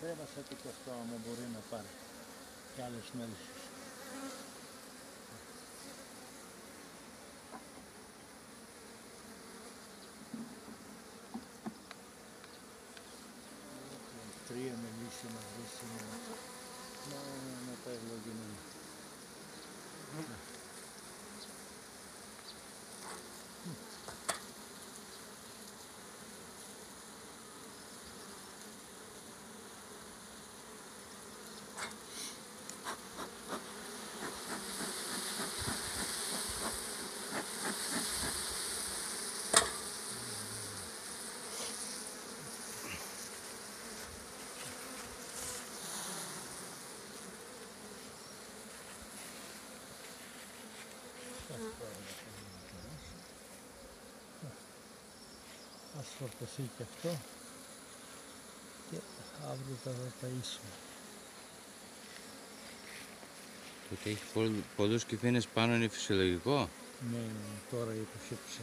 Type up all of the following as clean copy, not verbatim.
κατέβασα το και αυτό άμα μπορεί να πάρει και άλλες μέλισσες. Τρία μελίσια μας δει σήμερα. Να τα ευλογημένα. Ας φορτωθεί και αυτό και αύριο θα ταΐσουμε. Το ότι έχει πολλούς κυφήνες πάνω είναι φυσιολογικό. Ναι, τώρα υποχύψε.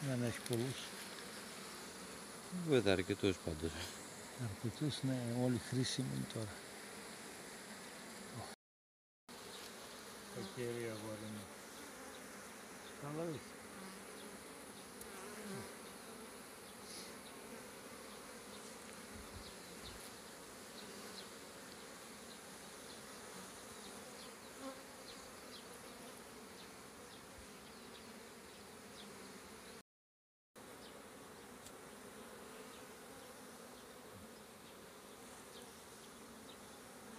Δεν έχει πολλούς. Βέβαια αρκετούς πάντως. Αρκετούς, ναι, όλοι χρήσιμοι τώρα. Κακερή αγόρι μου. Καλά είσαι.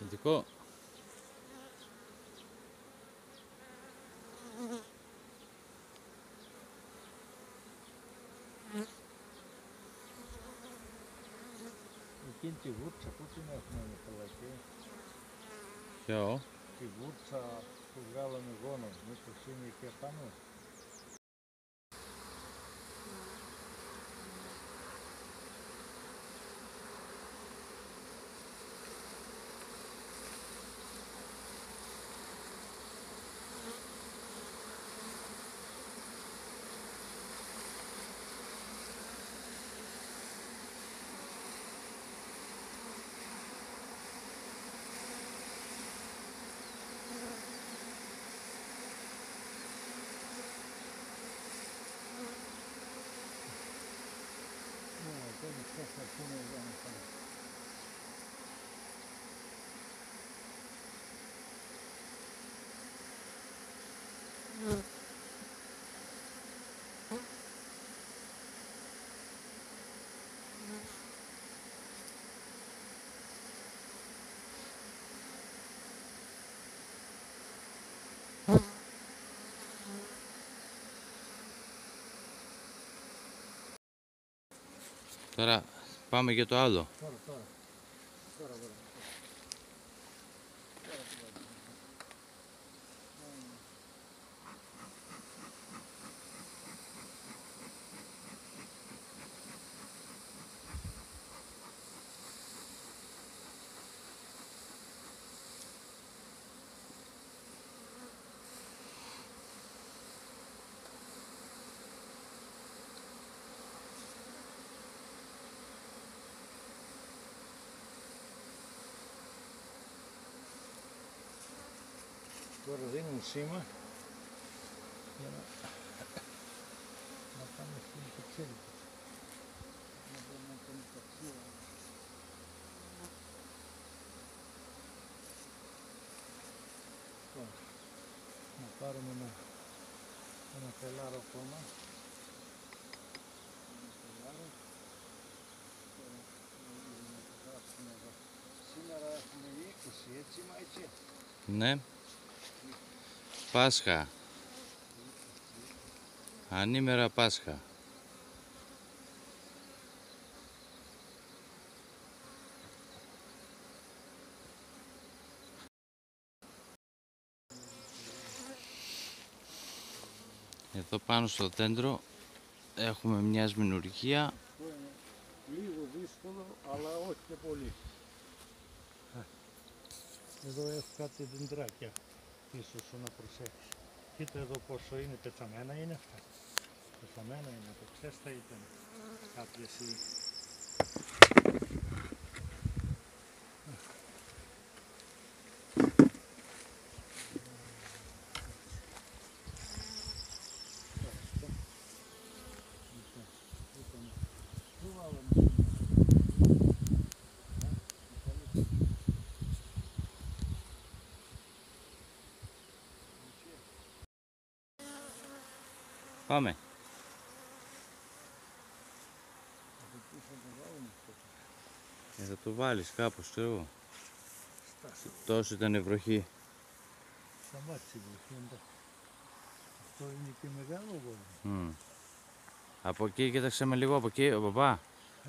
Θετικό. Εκείνη τη βούρτσα που την έχουμε με πελακή. Ποιο? Τη βούρτσα που βγάλαμε γόνο, μήπως είναι και πάνω. Αυτές θα έρθουν εδώ να πάνε. Τώρα πάμε για το άλλο. Τώρα. Τώρα δίνουν σήμα για να πάμε στην πετσέλη. Να δούμε την πετσέλη. Να πάρουμε ένα πελάρο ακόμα. Σήμερα έχουμε 20, έτσι Μάιτσε? Ναι. Πάσχα. Ανήμερα Πάσχα. Εδώ πάνω στο δέντρο έχουμε μια σμηνουργία. Λίγο δύσκολο, αλλά όχι και πολύ. Εδώ έχω κάτι δεντράκια πίσω σου να προσέξεις. Κοίτα εδώ πόσο είναι, πετσαμένα είναι αυτά. Πετσαμένα είναι, το ξέρεις θα ήταν κάποιες Πάμε. Θα το βάλεις κάπως, ξέρω εγώ. Τόσο ήταν η βροχή. Σταμάτησε η βροχή, εντάξει. Αυτό είναι και μεγάλο βόλιο. Από εκεί, κοίταξε με λίγο από εκεί, ο παπά.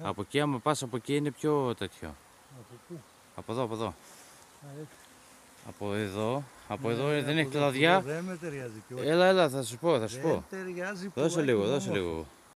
Από εκεί, άμα πας από εκεί είναι πιο τέτοιο. Από πού? Από εδώ, από εδώ. Α, έτσι. Από εδώ δεν από έχει εδώ, κλαδιά. Δεν με ταιριάζει και όχι. Έλα, θα σου πω. Δεν ταιριάζει που Δώσε έχει λίγο, όμορφο. δώσε λίγο.